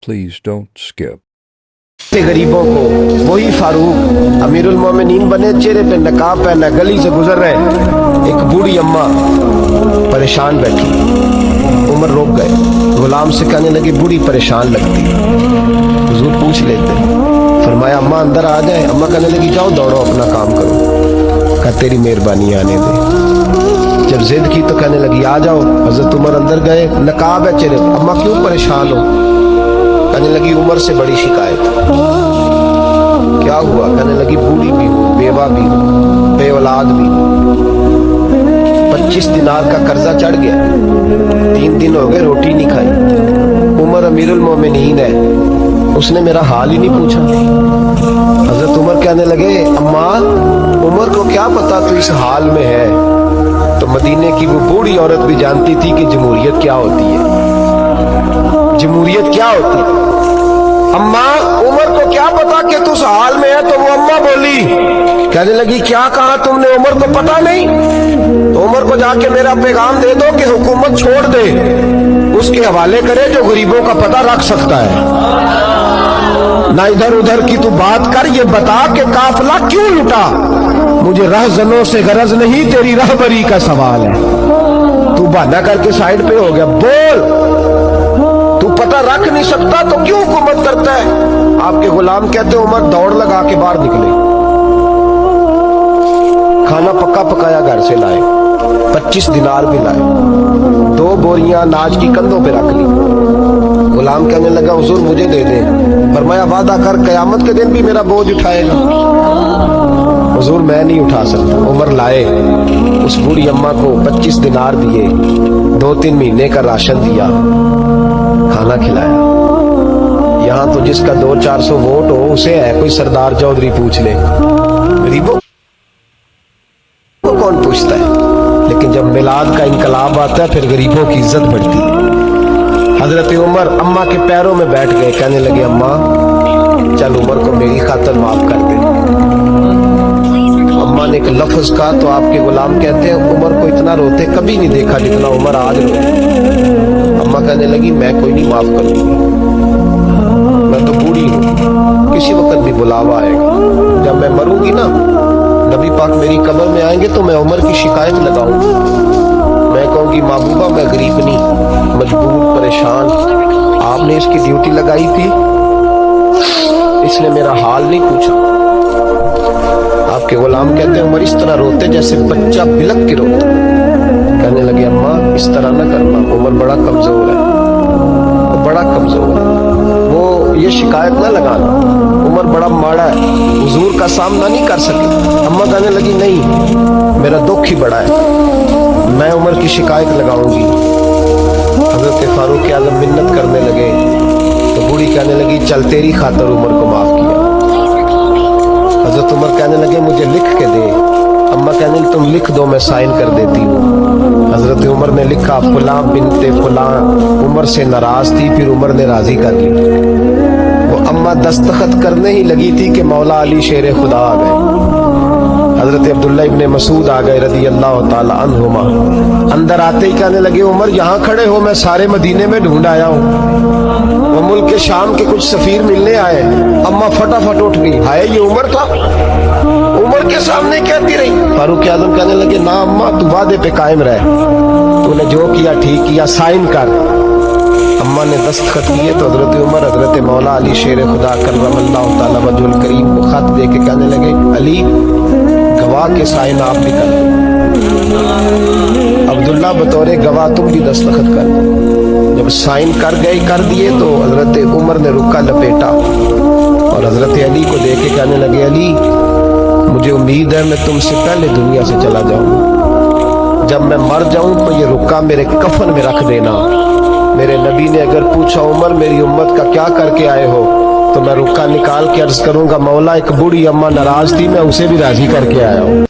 Please don't skip. गरीबों को वही फारूक अमीरुल मोमिनीन बने, चेहरे पे नकाब पहना, गली से गुजर रहे, एक बूढ़ी अम्मा परेशान बैठी। उमर रोक गए, गुलाम से कहने लगी बूढ़ी परेशान लगती। हुजूर पूछ लेते, फरमाया अम्मा अंदर आ जाए। अम्मा कहने लगी जाओ दौड़ो अपना काम करो। कहा तेरी मेहरबानी आने दे। जब जिद की तो कहने लगी आ जाओ। हजरत उमर अंदर गए, नकाब है चेहरे। अम्मा क्यों परेशान हो? कहने लगी उमर से बड़ी शिकायत। क्या हुआ? कहने लगी बूढ़ी भी हूँ, बेवा भी हूँ, बे औलाद भी हूँ, 25 दिनार का कर्जा चढ़ गया, 3 दिन हो गए रोटी नहीं खाई। उमर अमीरुल मोमिनीन है, उसने मेरा हाल ही नहीं पूछा। हजरत उमर कहने लगे अम्मा उमर को क्या पता तू इस हाल में है। तो मदीने की वो बूढ़ी औरत भी जानती थी कि जमहूरियत क्या होती है। जमहूरियत क्या होती है? अम्मा उमर को क्या पता कि तू उस हाल में है। तो वो अम्मा बोली, कहने लगी क्या कहा तुमने? उमर को पता नहीं? तो उमर को जाके मेरा पैगाम दे दो कि हुकूमत छोड़ दे, उसके हवाले करे जो गरीबों का पता रख सकता है। ना इधर उधर की तू बात कर, ये बता कि काफिला क्यों लुटा। मुझे रहजनों से गरज नहीं, तेरी रहबरी का सवाल है। तू बहाना करके साइड पे हो गया। बोल, तू पता रख नहीं सकता तो क्यों हुकूमत करता है? आपके गुलाम कहते उमर दौड़ लगा के बाहर निकले, खाना पक्का पकाया घर से लाए, 25 दिनार भी लाए, 2 बोरियां अनाज की कंधों पे रख ली। गुलाम कहने लगा हुजूर मुझे दे दे। फरमाया वादा कर कयामत के दिन भी मेरा बोझ उठाएगा। हुजूर मैं नहीं उठा सकता। उमर लाए, उस बूढ़ी अम्मा को 25 दिनार दिए, 2-3 महीने का राशन दिया, खाना खिलाया। यहाँ तो जिसका 200-400 वोट हो उसे है कोई सरदार चौधरी पूछ ले, गरीबों को कौन पूछता है। लेकिन जब मिलाद का इनकलाब आता है फिर गरीबों की इज्जत बढ़ती है। हजरत उमर अम्मा के पैरों में बैठ गए, कहने लगे अम्मा चल उमर को मेरी खातिर माफ कर दे। अम्मा ने एक लफ्ज कहा तो आपके गुलाम कहते हैं उमर को इतना रोते कभी नहीं देखा जितना उमर आज रोते। अम्मा कहने लगी मैं कोई नहीं माफ करूंगी, मैं तो बूढ़ी हूँ, किसी वक्त भी बुलावा आएगा। जब मैं मरूंगी ना, नबी पाक मेरी कब्र में आएंगे तो मैं उमर की शिकायत लगाऊंगी। मैं कहूंगी महबूबा मैं गरीब नहीं, मजबूर परेशान, आपने इसकी ड्यूटी लगाई थी, इसने मेरा हाल नहीं पूछा। आपके गुलाम कहते हैं उमर इस तरह रोते जैसे बच्चा बिलक के रोता। कहने लगे अम्मा इस तरह ना करना, उमर बड़ा कमजोर है, वो बड़ा कमजोर है, वो ये शिकायत ना लगाना, उमर बड़ा माड़ा है, हुजूर का सामना नहीं कर सके। अम्मा कहने लगी नहीं मेरा दुख ही बड़ा है, मैं उमर की शिकायत लगाऊंगी। हजरत फारूक आज़म मिन्नत करने लगे तो बूढ़ी कहने लगी चल तेरी खातिर उमर को माफ किया। हजरत उमर कहने लगे मुझे लिख के दे। अम्मा कहने लगी तुम लिख दो मैं साइन कर देती हूँ। हजरत उमर ने लिखा फलां बिनते फलां उमर से नाराज थी, फिर उमर ने राजी कर ली। वो अम्मा दस्तखत करने ही लगी थी कि मौला अली शेर खुदा आ गए। हजरत अब्दुल्ला इब्ने मसूद आ गए रदी अल्लाह ताला अन्हुमा। अंदर आते ही कहने लगे उमर यहाँ खड़े हो, मैं सारे मदीने में ढूंढ आया हूँ। वो मुल्क के शाम के कुछ सफीर मिलने आए। अम्मा फटाफट उठ गई, हाय ये उमर था, उमर के सामने कहती रही। फारूक आज़म कहने लगे ना अम्मा तू वादे पे कायम रह, तूने जो किया ठीक किया, साइन कर। अम्मा ने दस्तखत किए तो हजरत उमर हजरत मौला अली शेर खुदा कर्रमल्लाहु ताला वजहुल करीम को खत दे के कहने लगे अली गवाह के साइन आप भी कर दो, अब्दुल्ला बतौरे गवाह तुम भी दस्तखत कर दो। जब साइन कर गए कर दिए तो हजरत उमर ने रुक्का लपेटा और हजरत अली को दे के कहने लगे अली मुझे उम्मीद है मैं तुमसे पहले दुनिया से चला जाऊं, जब मैं मर जाऊं तो ये रुक्का मेरे कफन में रख देना। मेरे नबी ने अगर पूछा उमर मेरी उम्मत का क्या करके आए हो तो मैं रुक्का निकाल के अर्ज करूंगा मौला एक बूढ़ी अम्मा नाराज थी, मैं उसे भी राजी करके आया हूं।